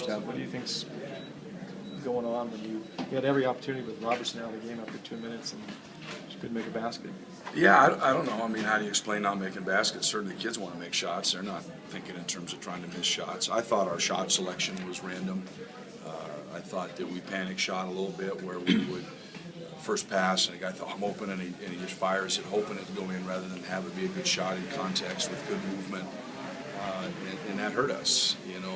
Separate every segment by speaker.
Speaker 1: half. What do you think's going on when you had every opportunity with Robertson out of the game after 2 minutes and just couldn't make a basket?
Speaker 2: Yeah, I don't know. I mean, how do you explain not making baskets? Certainly the kids want to make shots. They're not thinking in terms of trying to miss shots. I thought our shot selection was random. I thought that we panic shot a little bit where we would first pass and the guy thought I'm open and he just fires it, hoping it to go in rather than have it be a good shot in context with good movement. And that hurt us. You know,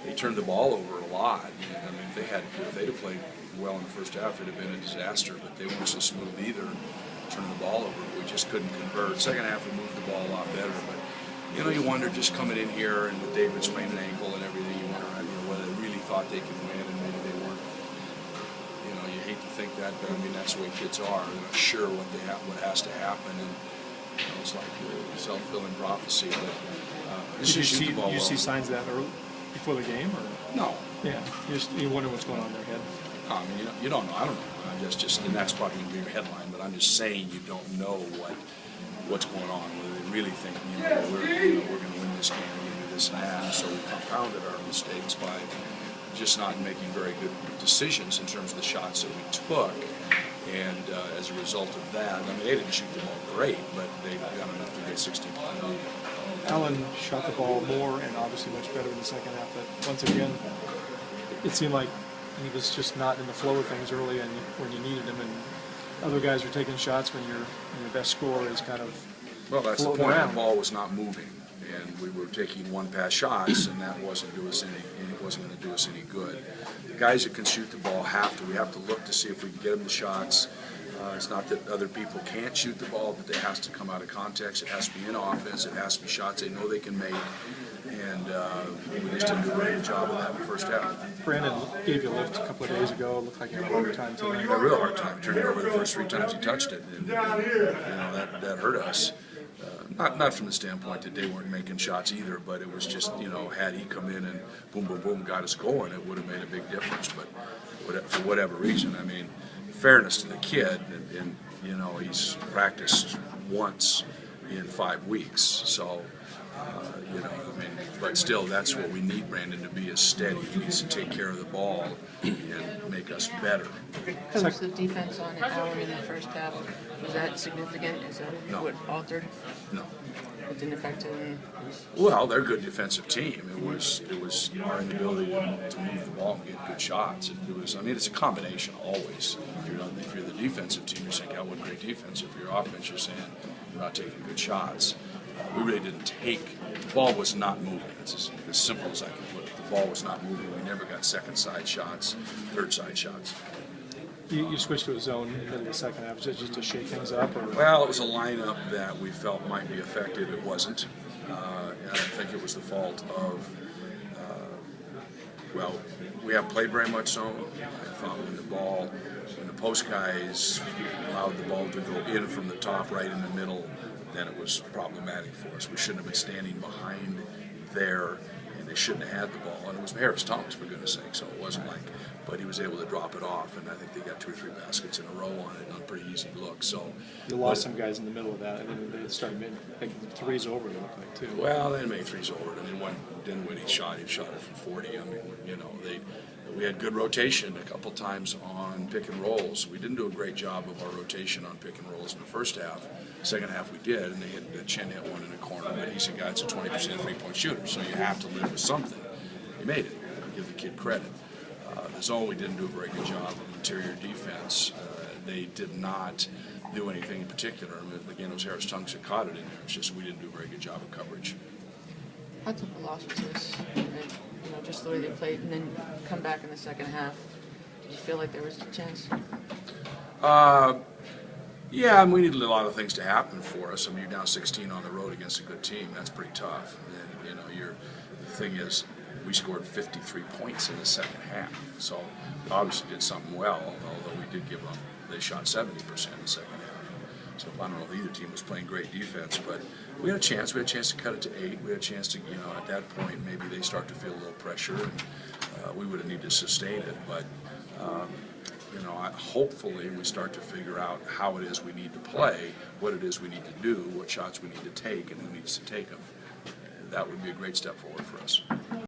Speaker 2: they turned the ball over a lot. I mean, if they'd have played well in the first half, it'd have been a disaster. But they weren't so smooth either, turning the ball over. We just couldn't convert. Second half, we moved the ball a lot better. But you know, you wonder just coming in here and with David spraining an ankle and everything, you wonder whether they really thought they could win and maybe they weren't. You know, you hate to think that, but I mean that's the way kids are. They're not sure what has to happen, and you know, it's like a self-fulfilling prophecy. But
Speaker 1: Did you see signs of that early, before the game, or
Speaker 2: no?
Speaker 1: Yeah, you wonder what's going on in their head.
Speaker 2: I mean, you don't know. I don't know. And that's probably going to be your headline. But I'm just saying you don't know what's going on. Whether they really think we're going to win this game, we're going to do this and that. So we compounded our mistakes by just not making very good decisions in terms of the shots that we took. And as a result of that, I mean, they didn't shoot the ball great, but they got enough to get 16 points.
Speaker 1: Allen shot the ball more and obviously much better in the second half. But once again, it seemed like he was just not in the flow of things early and when you needed him. And other guys are taking shots when your best scorer is kind of
Speaker 2: that's the point.
Speaker 1: Around.
Speaker 2: The ball was not moving, and we were taking one-pass shots, and that wasn't going to do us any good. The guys that can shoot the ball we have to look to see if we can get them the shots. It's not that other people can't shoot the ball, but it has to come out of context. It has to be in offense. It has to be shots they know they can make. And we just didn't do a very good job of that in the first half.
Speaker 1: Brandon gave you a lift a couple of days ago. It looked like he had a hard time tonight.
Speaker 2: A real hard time. Turned it over the first 3 times he touched it. And that hurt us. Not from the standpoint that they weren't making shots either, but it was just, had he come in and boom, boom, boom, got us going, it would have made a big difference. But for whatever reason, I mean, fairness to the kid, and he's practiced once in 5 weeks, so but still, that's what we need Brandon to be, is steady. He needs to take care of the ball and make us better.
Speaker 3: Coach, the defense on Allen in the first half, was that significant? Is that what altered?
Speaker 2: No.
Speaker 3: It didn't affect him?
Speaker 2: Well, they're a good defensive team. It was our inability to move the ball and get good shots. It's a combination always. If you're the defensive team, you're saying, what great defense. If you're offense, you're saying you're not taking good shots. We really didn't the ball was not moving. It's as simple as I can put it. The ball was not moving. We never got second side shots, third side shots.
Speaker 1: You switched to a zone in the middle of the second half just to shake things up? Or?
Speaker 2: Well, it was a lineup that we felt might be effective. It wasn't. I don't think it was the fault of, we haven't played very much zone. I thought when the post guys allowed the ball to go in from the top right in the middle, then it was problematic for us. We shouldn't have been standing behind there, and they shouldn't have had the ball. And it was Harris Thomas, for goodness sake, so it wasn't like, but he was able to drop it off, and I think they got 2 or 3 baskets in a row on it on a pretty easy look. So
Speaker 1: you lost some guys in the middle of that, and then they started making threes over, it looked like, too.
Speaker 2: Well, they made threes over it. I mean, one didn't win, he shot it from 40. I mean, we had good rotation a couple times on pick and rolls. We didn't do a great job of our rotation on pick and rolls in the first half. Second half we did, and Chen hit one in the corner, but he's a guy that's a 20% three-point shooter, so you have to live with something. He made it. Give the kid credit. The zone, we didn't do a very good job of interior defense. They did not do anything in particular. I mean, again, it was Harris Tunks that caught it in there. It's just we didn't do a very good job of coverage.
Speaker 3: How tough a loss was this? And, just the way they played, and then come back in the second half. Did you feel like there was a chance?
Speaker 2: Yeah, and we needed a lot of things to happen for us. I mean, you're down 16 on the road against a good team. That's pretty tough. And, the thing is, we scored 53 points in the second half. So we obviously did something well, although we did give them, they shot 70% in the second half. So I don't know if either team was playing great defense, but we had a chance. We had a chance to cut it to 8. We had a chance to, at that point, maybe they start to feel a little pressure, and we would have needed to sustain it. But, hopefully we start to figure out how it is we need to play, what it is we need to do, what shots we need to take, and who needs to take them. That would be a great step forward for us.